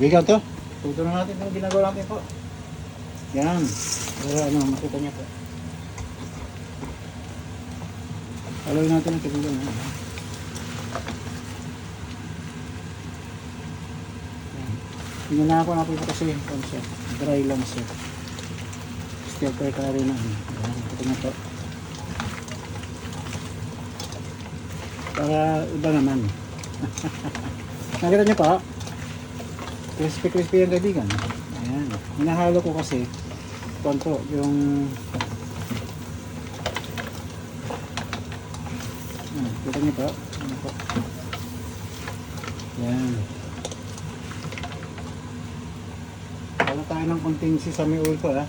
Bigaw to. Tutunan natin ang ginagawa natin po. Yan. Para ano, makita niya po. Alawin natin ang kaibigan. Hinanako natin ito kasi dry lang siya. Stir fry curry na. Yan. Makita niya po. Para iba naman. Nakita niyo pa? Crispy yung kaibigan. Ayan. Hinahalo ko kasi konto yung kita niyo pa? Ano po? Ayan. Halo tayo ng konting sesame oil ko ha.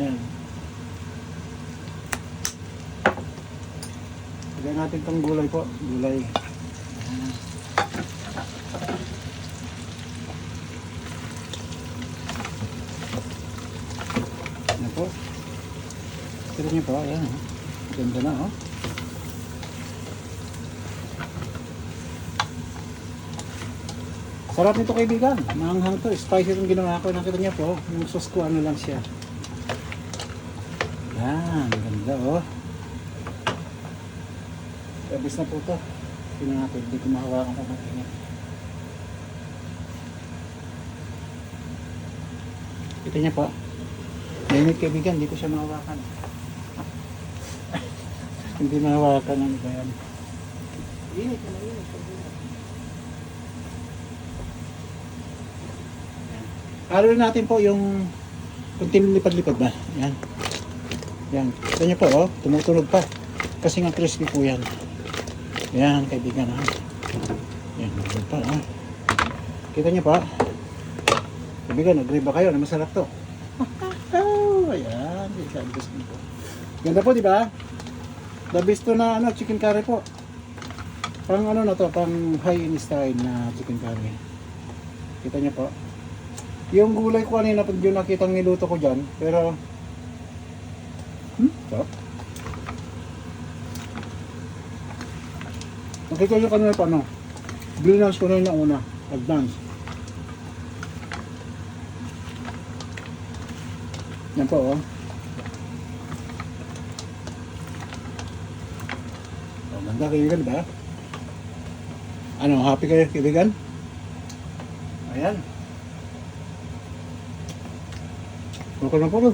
Ayan. Lagyan natin itong gulay po. Gulay. Ayan. Ayan po. Tira niyo po. Ayan. Ganda na oh. Sarap nito kaibigan. Maanghang to. Spicy itong ginawa ko. Nakita niyo po. Yung sauce ko ano lang siya. Ayan. Ganda oh. Labis na po ito. Tingnan natin. Hindi ko mahawakan pa natin. Kita niya po. Mainit kaibigan. Hindi ko siya mahawakan. Hindi mahawakan ang iba yan. Init na mainit. Haluin natin po yung kunting lipad-lipad ba. Yan. Yan. Kita niyo po oh. Tumutunog pa. Kasi nga crispy po yan. Yan, kaibigan ha. Yan, nagod pa ha. Kita niyo pa. Kaibigan, agree ba kayo na masarap to? Oh, ayan, gusto po. Ganda po, di ba? The best to na ano, chicken curry po. Pang ano na to, pang high in style na chicken curry. Kita niyo po. Yung gulay ko kanina, pag yung nakitang niluto ko dyan, pero sarap. Nakita nyo kanina pa ano, blinance ko na yun na una, advance. Yan po oh. Oh, ganda kaibigan ba? Ano, happy kayo kaibigan? Ayan. Okay na po rin.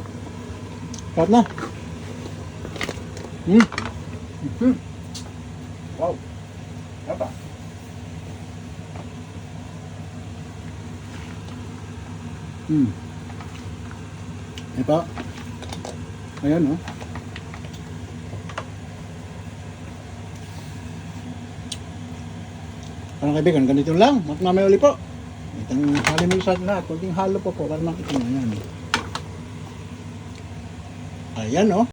Kat na. Wow. Apa? Ito. Ayan oh. Parang kaibigan, ganito lang. Mamaya uli po. Itang hali mo sa lahat. Kunting halo po para makita mo. Ayan. Ayan oh.